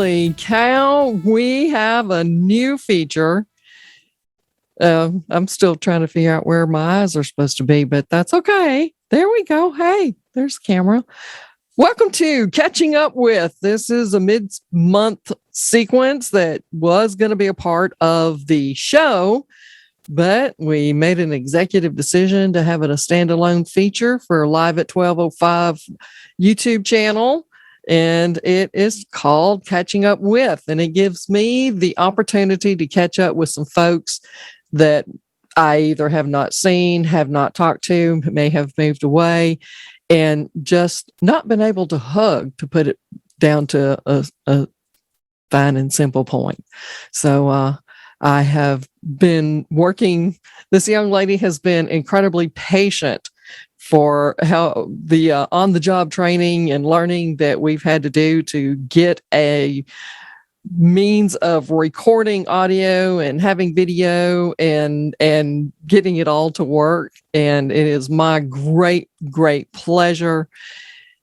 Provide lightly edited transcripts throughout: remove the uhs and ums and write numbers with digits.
Holy cow, we have a new feature. I'm still trying to figure out where my eyes are supposed to be, but that's okay. There we go. Hey, there's the camera. Welcome to Catching Up With. This is a mid-month sequence that was going to be a part of the show, but we made an executive decision to have it a standalone feature for Live at 12:05 YouTube channel. And it is called Catching Up With. And it gives me the opportunity to catch up with some folks that I either have not seen, have not talked to, may have moved away, and just not been able to hug, to put it down to a fine and simple point. So I have been working. This young lady has been incredibly patient for how the on-the-job training and learning that we've had to do to get a means of recording audio and having video and getting it all to work. And it is my great pleasure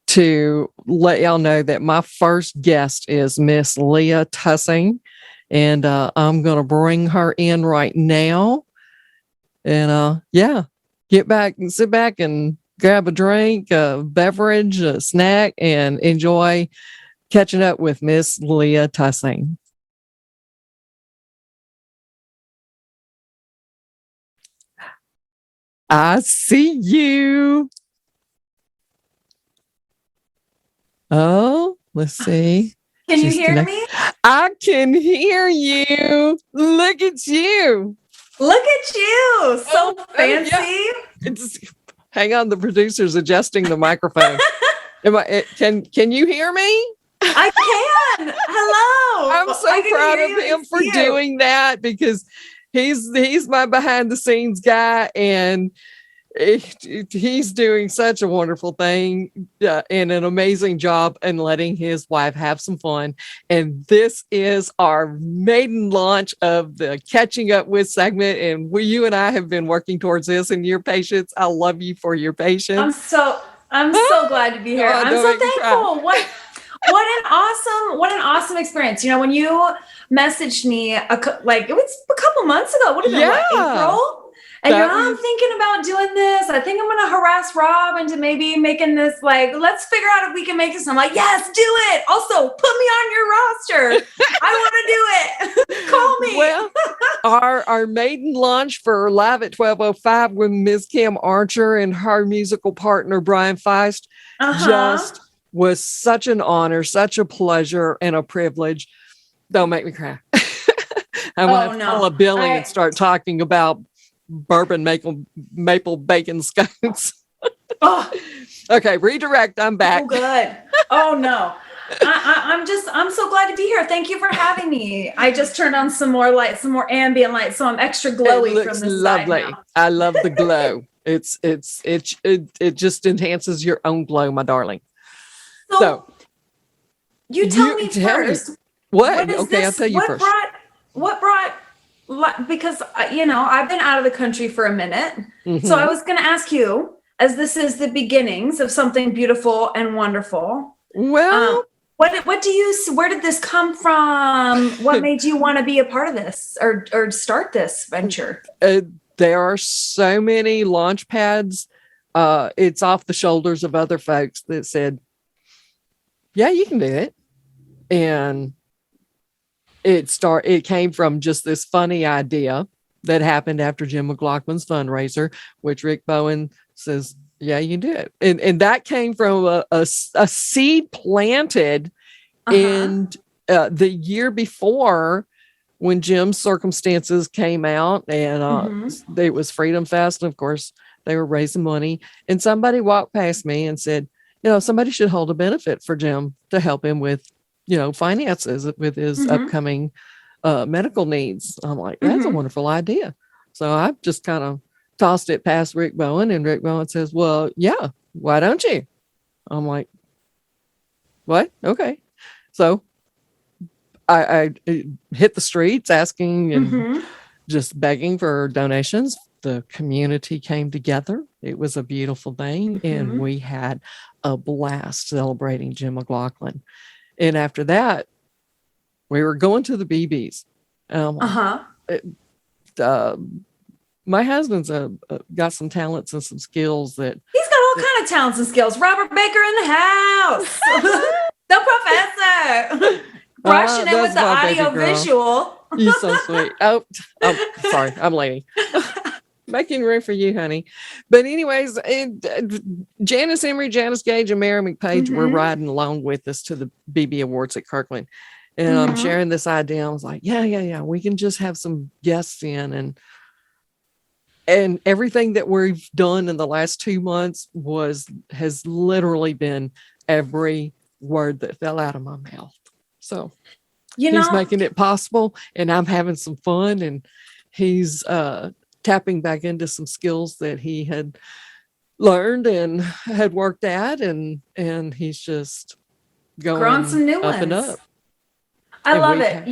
to let y'all know that my first guest is Miss Leah Tussing. And I'm going to bring her in right now. And sit back and grab a drink, a beverage, a snack, and enjoy catching up with Miss Leah Tussing. I see you. Oh, let's see. Can you hear me? I can hear you. Look at you. Look at you. So fancy. Yeah. Hang on, the producer's adjusting the microphone. Can you hear me? I can. Hello. I'm so proud of him for doing that, because he's my behind the scenes guy, and he's doing such a wonderful thing and an amazing job in letting his wife have some fun. And this is our maiden launch of the Catching Up With segment. And you and I have been working towards this, and your patience. I love you for your patience. I'm so glad to be here. I'm so thankful. What an awesome experience. You know, when you messaged me, it was a couple months ago. What is it? April? And I'm thinking about doing this. I think I'm going to harass Rob into maybe making this, let's figure out if we can make this. I'm like, yes, do it. Also, put me on your roster. I want to do it. Call me. Well, our maiden launch for Live at 12:05 with Ms. Kim Archer and her musical partner, Brian Feist, just was such an honor, such a pleasure, and a privilege. Don't make me cry. I want to call a Billy and start talking about bourbon maple bacon scones. Okay, redirect. I'm back. Oh, good. Oh no. I'm so glad to be here. Thank you for having me. I just turned on some more light, some more ambient light, so I'm extra glowy from this lovely. side now. I love the glow. It just enhances your own glow, my darling. So you tell me first. What? Okay, I'll tell you first. What brought? Because, I've been out of the country for a minute. Mm-hmm. So I was going to ask you, as this is the beginnings of something beautiful and wonderful. Well, where did this come from? What made you want to be a part of this or start this venture? There are so many launch pads. It's off the shoulders of other folks that said, yeah, you can do it. And it came from just this funny idea that happened after Jim McLaughlin's fundraiser, which Rick Bowen says, yeah, you can do it. And that came from a seed planted in the year before, when Jim's Circumstances came out, and it was Freedom Fest. And of course, they were raising money. And somebody walked past me and said, somebody should hold a benefit for Jim to help him with finances with his upcoming medical needs. I'm like, that's a wonderful idea. So I just kind of tossed it past Rick Bowen, and Rick Bowen says, well, yeah, why don't you? I'm like, what? Okay. So I hit the streets asking and just begging for donations. The community came together. It was a beautiful thing. And we had a blast celebrating Jim McLaughlin. And after that, we were going to the BBs. Uh, my husband's got some talents and some skills that he's got all kind of talents and skills. Robert Baker in the house, the professor, brushing it with the audio visual. You're so sweet. Oh, sorry, I'm late. Making room for you, honey. But anyways, Janice Emery, Janice Gage, and Mary McPage were riding along with us to the BB Awards at Kirkland. And I'm sharing this idea. I was like, yeah. We can just have some guests in. And everything that we've done in the last 2 months has literally been every word that fell out of my mouth. So he's making it possible, and I'm having some fun, and he's tapping back into some skills that he had learned and had worked at, and he's just growing some new ones. And up. I love it.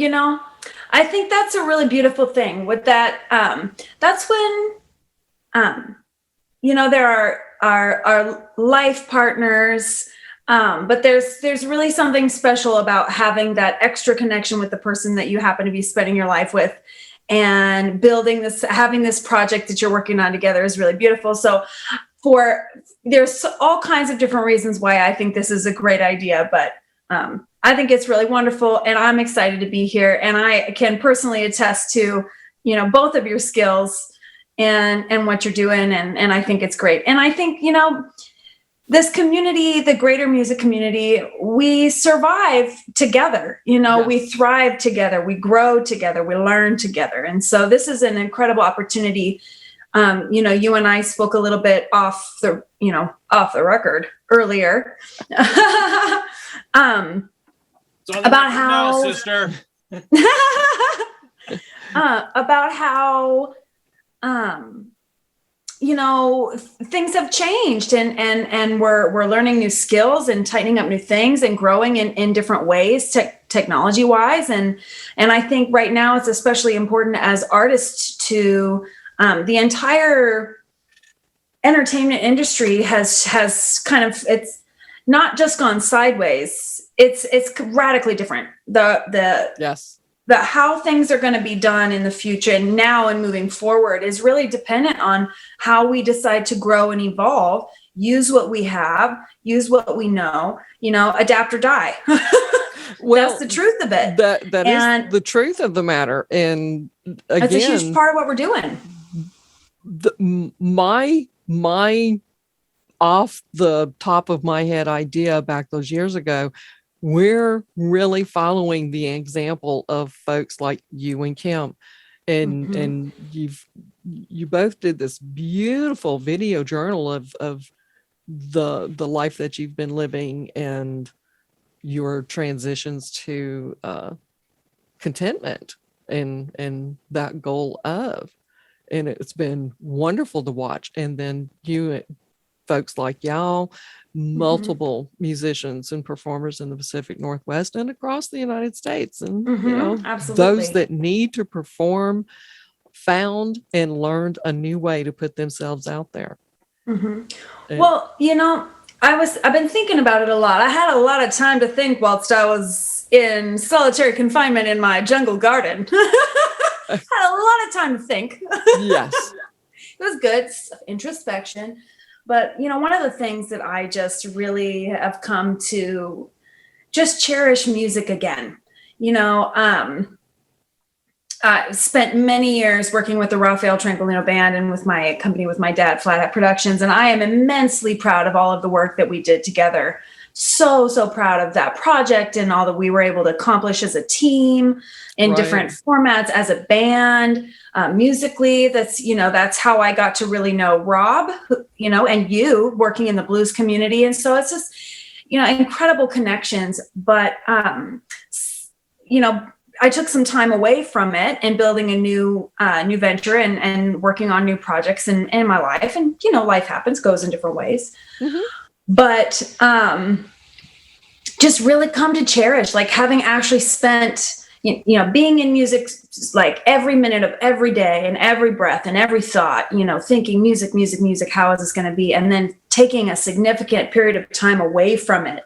I think that's a really beautiful thing with that. That's when, there are life partners, but there's really something special about having that extra connection with the person that you happen to be spending your life with, and having this project that you're working on together is really beautiful. So there's all kinds of different reasons why I think this is a great idea, but I think it's really wonderful, and I'm excited to be here. And I can personally attest to, both of your skills and what you're doing. And I think it's great. And I think, this community, the greater music community, we survive together, yes. We thrive together, we grow together, we learn together. And so this is an incredible opportunity. You and I spoke a little bit off the record earlier. About how, sister. about how, things have changed, and we're learning new skills and tightening up new things and growing in different ways, technology wise. And I think right now it's especially important as artists to, the entire entertainment industry has kind of, it's not just gone sideways. It's radically different. Yes. How things are going to be done in the future and now and moving forward is really dependent on how we decide to grow and evolve, use what we have, use what we know, adapt or die. Well, that's the truth of it. That is the truth of the matter. And again, that's a huge part of what we're doing. My off the top of my head idea back those years ago, we're really following the example of folks like you and Kim, and you both did this beautiful video journal of the life that you've been living and your transitions to contentment and that goal of, and it's been wonderful to watch. And then you folks like y'all, multiple musicians and performers in the Pacific Northwest and across the United States. And, absolutely. Those that need to perform found and learned a new way to put themselves out there. Well, I've been thinking about it a lot. I had a lot of time to think whilst I was in solitary confinement in my jungle garden. Had a lot of time to think. Yes. It was good. Introspection. But, one of the things that I just really have come to just cherish music again. I spent many years working with the Rafael Tranquilino Band and with my company, with my dad, Flat Hat Productions. And I am immensely proud of all of the work that we did together. So proud of that project and all that we were able to accomplish as a team in different formats as a band, musically. That's how I got to really know Rob, and you working in the blues community. And so it's just, incredible connections. But, I took some time away from it and building a new venture and working on new projects in my life. And, life happens, goes in different ways. But just really come to cherish, like having actually spent, being in music, like every minute of every day and every breath and every thought, thinking music, how is this going to be? And then taking a significant period of time away from it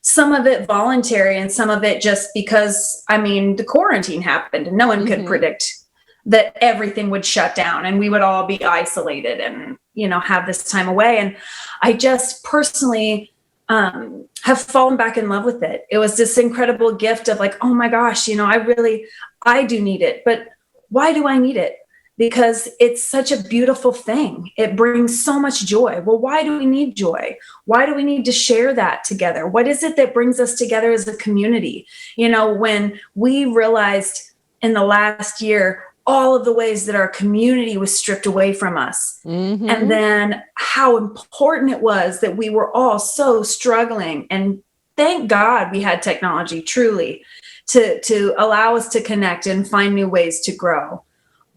some of it voluntary and some of it just because, I mean, the quarantine happened and no one could predict that everything would shut down and we would all be isolated and, have this time away. And I just personally have fallen back in love with it. It was this incredible gift of like, oh my gosh, I do need it. But why do I need it? Because it's such a beautiful thing. It brings so much joy. Well, why do we need joy? Why do we need to share that together? What is it that brings us together as a community? When we realized in the last year, all of the ways that our community was stripped away from us. And then how important it was that we were all so struggling. And thank God we had technology truly to allow us to connect and find new ways to grow.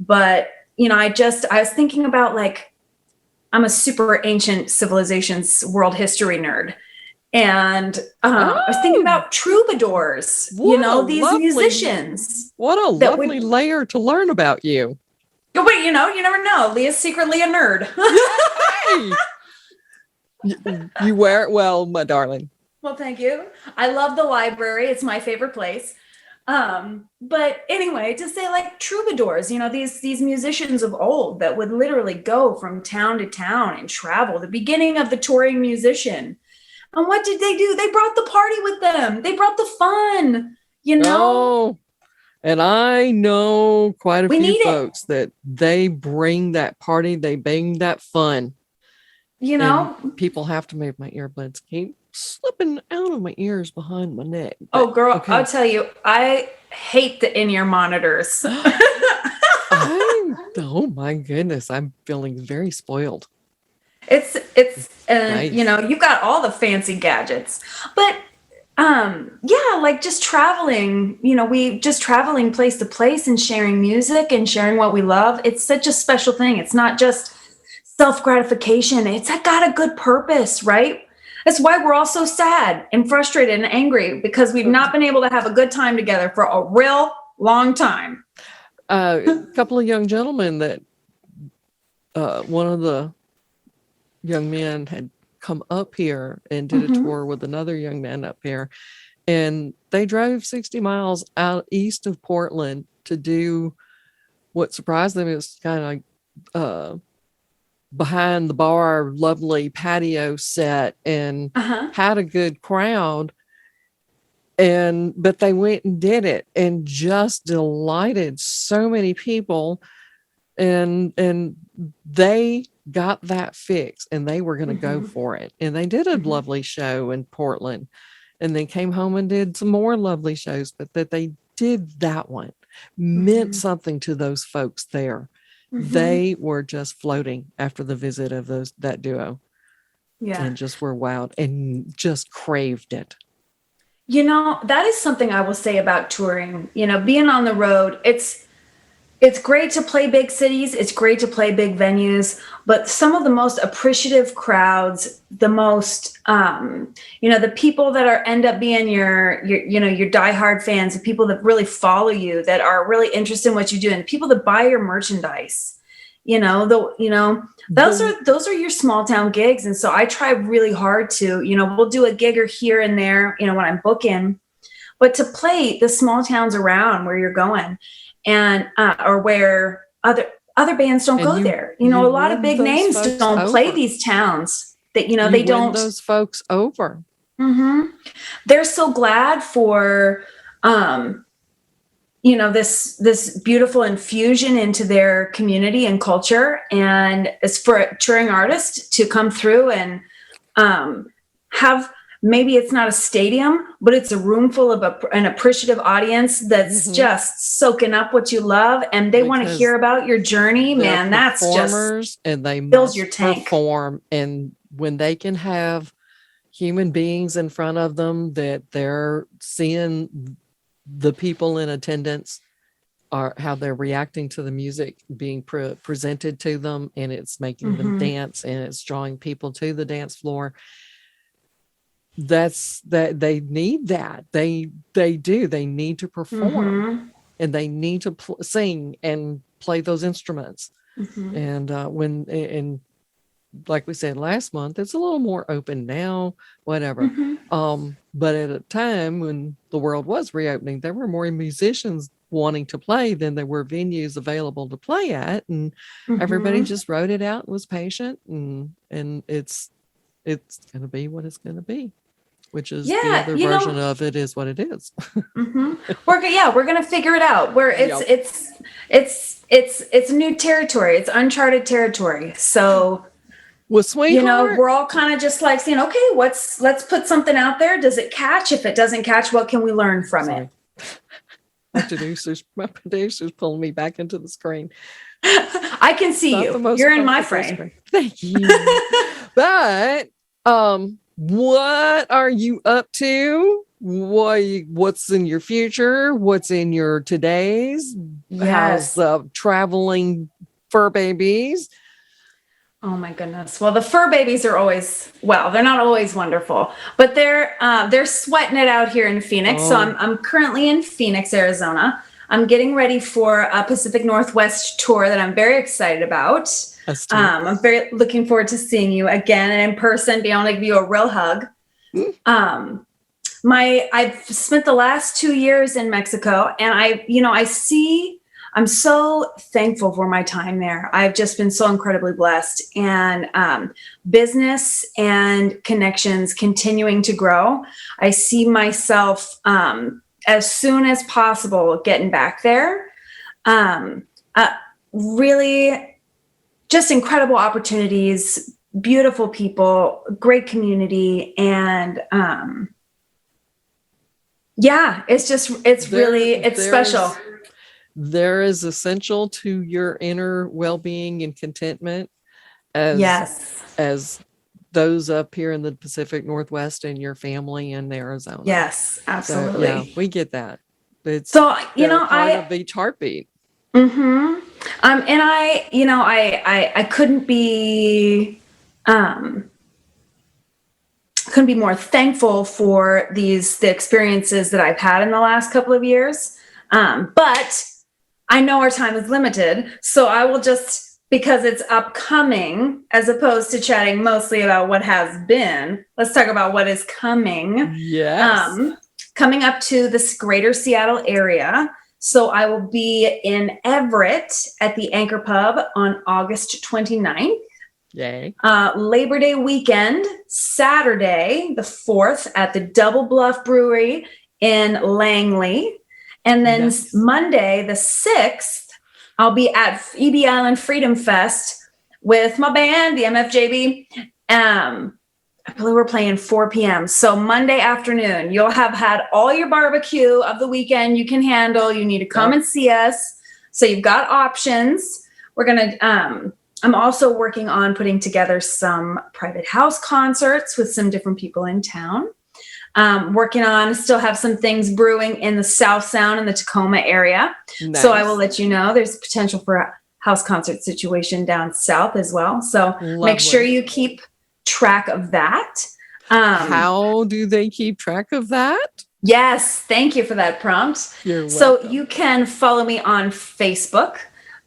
But, I was thinking about like, I'm a super ancient civilizations world history nerd. And I was thinking about troubadours, these musicians. What a lovely layer to learn about you. Oh, wait, you never know. Leah's secretly a nerd. You wear it well, my darling. Well, thank you. I love the library. It's my favorite place. But anyway, to say like troubadours, these musicians of old that would literally go from town to town and travel, the beginning of the touring musician. And what did they do? They brought the party with them. They brought the fun, Oh, and I know quite a few folks that they bring that party. They bring that fun. And people have to move my earbuds. Keep slipping out of my ears behind my neck. But, oh, girl, okay. I'll tell you, I hate the in-ear monitors. Oh my goodness, I'm feeling very spoiled. It's nice. You've got all the fancy gadgets, but like just traveling, we just traveling place to place and sharing music and sharing what we love. It's such a special thing. It's not just self-gratification. It's got a good purpose, right? That's why we're all so sad and frustrated and angry, because we've not been able to have a good time together for a real long time. A couple of young gentlemen that one of the young men had come up here and did a tour with another young man up here, and they drove 60 miles out east of Portland to do what surprised them. It was kind of behind the bar, lovely patio set, and had a good crowd. But they went and did it and just delighted so many people, and they got that fix and they were going to go for it. And they did a lovely show in Portland and then came home and did some more lovely shows, but that they did that one meant something to those folks there. They were just floating after the visit of that duo. Yeah. And just were wowed and just craved it. That is something I will say about touring, being on the road. It's great to play big cities. It's great to play big venues, but some of the most appreciative crowds, the most, the people that end up being your diehard fans, the people that really follow you, that are really interested in what you do, and people that buy your merchandise, those are your small town gigs. And so I try really hard to, we'll do a gig or here and there, when I'm booking, but to play the small towns around where you're going. And or where other bands don't go there. A lot of big names don't play these towns. That they don't. Those folks over. They're so glad for this beautiful infusion into their community and culture, and it's for a touring artist to come through and have. Maybe it's not a stadium, but it's a room full of an appreciative audience that's just soaking up what you love, and they want to hear about your journey. Man, that's just and they fills your tank. Perform, and when they can have human beings in front of them that they're seeing the people in attendance are how they're reacting to the music being presented to them, and it's making them dance, and it's drawing people to the dance floor. That they need that. They do. They need to perform, and they need to sing and play those instruments. And like we said last month, it's a little more open now, whatever. But at a time when the world was reopening, there were more musicians wanting to play than there were venues available to play at. And everybody just wrote it out and was patient, and it's going to be what it's going to be, which is the other version of it is what it is. We're going to figure it out. Where it's new territory. It's uncharted territory. So, well, sweetheart, we're all kind of just like saying, okay, let's put something out there. Does it catch? If it doesn't catch, what can we learn from it? My producer's pulling me back into the screen. I can see you. You're in my frame. Thank you. But what are you up to? What's in your future? What's in your todays? Yes. How's traveling fur babies? Oh my goodness. Well, the fur babies are they're not always wonderful, but they're sweating it out here in Phoenix. So I'm currently in Phoenix, Arizona. I'm getting ready for a Pacific Northwest tour that I'm very excited about. I'm very looking forward to seeing you again and in person, being able to give you a real hug. I've spent the last 2 years in Mexico, and I'm so thankful for my time there. I've just been so incredibly blessed, and business and connections continuing to grow. I see myself as soon as possible getting back there. Really just incredible opportunities, beautiful people, great community. And it's special. There is essential to your inner well-being and contentment as those up here in the Pacific Northwest and your family in Arizona. Yes, absolutely. So, we get that. It's so, part of each heartbeat. And I couldn't be more thankful for the experiences that I've had in the last couple of years. But I know our time is limited, so I will just, because it's upcoming, as opposed to chatting mostly about what has been, let's talk about what is coming. Yes. Coming up to this greater Seattle area. So I will be in Everett at the Anchor Pub on August 29th. Yay. Labor Day weekend, Saturday, the 4th, at the Double Bluff Brewery in Langley. And then Monday, the 6th, I'll be at EB Island Freedom Fest with my band, the MFJB. I believe we're playing 4 p.m. So Monday afternoon, you'll have had all your barbecue of the weekend you can handle. You need to come and see us. So you've got options. We're going to, I'm also working on putting together some private house concerts with some different people in town. Working on, still have some things brewing in the South Sound and the Tacoma area. Nice. So I will let you know there's potential for a house concert situation down south as well. So make sure you keep track of that. How do they keep track of that? Yes. Thank you for that prompt. You're welcome. So you can follow me on Facebook,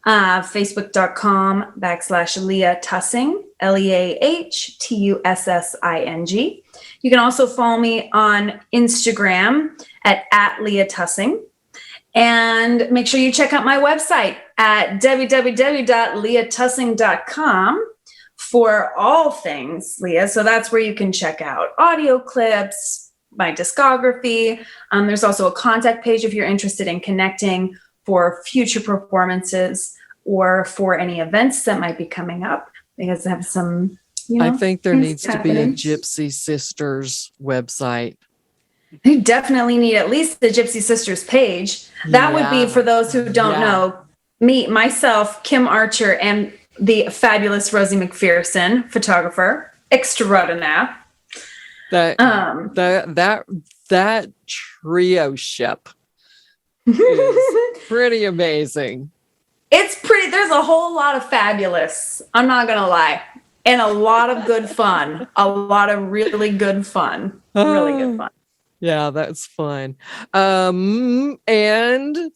facebook.com/Leah Tussing, LeahTussing. You can also follow me on Instagram at Leah Tussing. And make sure you check out my website at www.leahtussing.com for all things Leah. So that's where you can check out audio clips, my discography. There's also a contact page if you're interested in connecting for future performances or for any events that might be coming up, because I have some, I think there needs to be a Gypsy Sisters website. You definitely need at least the Gypsy Sisters page. That would be, for those who don't know, myself, Kim Archer, and the fabulous Rosie McPherson, photographer extraordinaire. That trio ship is pretty amazing. It's pretty. There's a whole lot of fabulous. I'm not gonna lie, and a lot of good fun. A lot of really good fun. Really good fun. Yeah, that's fun. And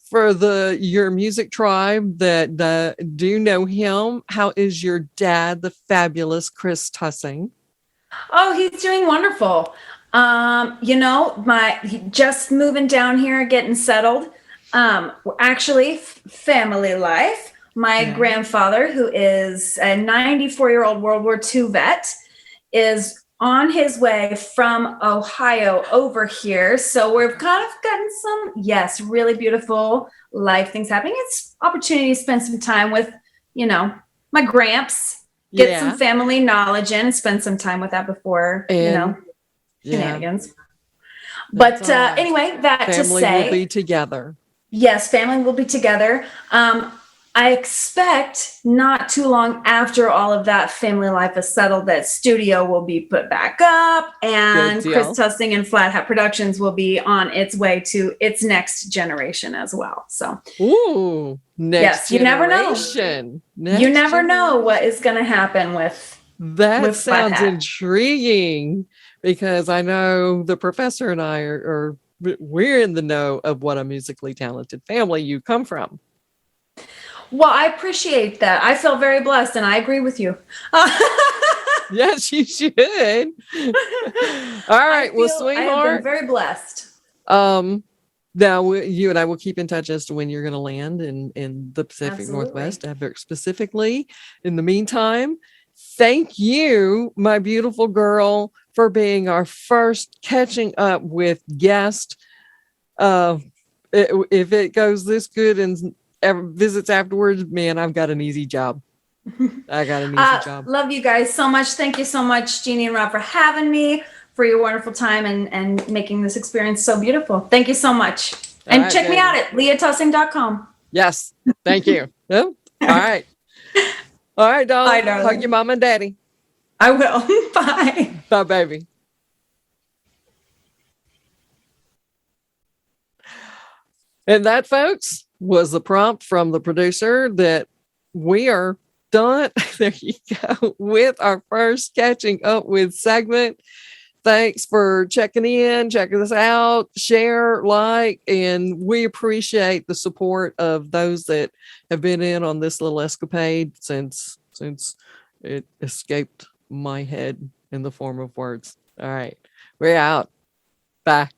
for your music tribe that do know him, how is your dad, the fabulous Chris Tussing? Oh, he's doing wonderful. He just moving down here, getting settled. Actually, family life. My grandfather, who is a 94-year-old World War II vet, is on his way from Ohio over here. So we've kind of gotten some, yes, really beautiful life things happening. It's opportunity to spend some time with, my gramps, get some family knowledge in and spend some time with that before, shenanigans. But anyway, that to say, family will be together. Yes, family will be together. I expect not too long after all of that family life is settled that studio will be put back up and Chris Tussing and Flat Hat Productions will be on its way to its next generation as well. So, next you never know. You never know what is going to happen with that. Sounds intriguing because I know the professor and I we're in the know of what a musically talented family you come from. Well, I appreciate that. I feel very blessed and I agree with you. Yes, you should. All right. Well, sweetheart, I have been very blessed. Now you and I will keep in touch as to when you're going to land in the Pacific Northwest, specifically. In the meantime, thank you, my beautiful girl, for being our first catching up with guest. If it goes this good and visits afterwards, man, I've got an easy job. I got an easy job. Love you guys so much. Thank you so much, Jeannie and Rob, for having me, for your wonderful time and making this experience so beautiful. Thank you so much. And check me out at leahtussing.com. Yes. Thank you. All right. All right, darling. Bye, darling. Hug your mom and daddy. I will. Bye. Bye, baby. And that, folks, was the prompt from the producer that we are done. There you go with our first catching up with segment. Thanks for checking us out, share, like, and we appreciate the support of those that have been in on this little escapade since it escaped my head in the form of words. All right, we're out. Bye.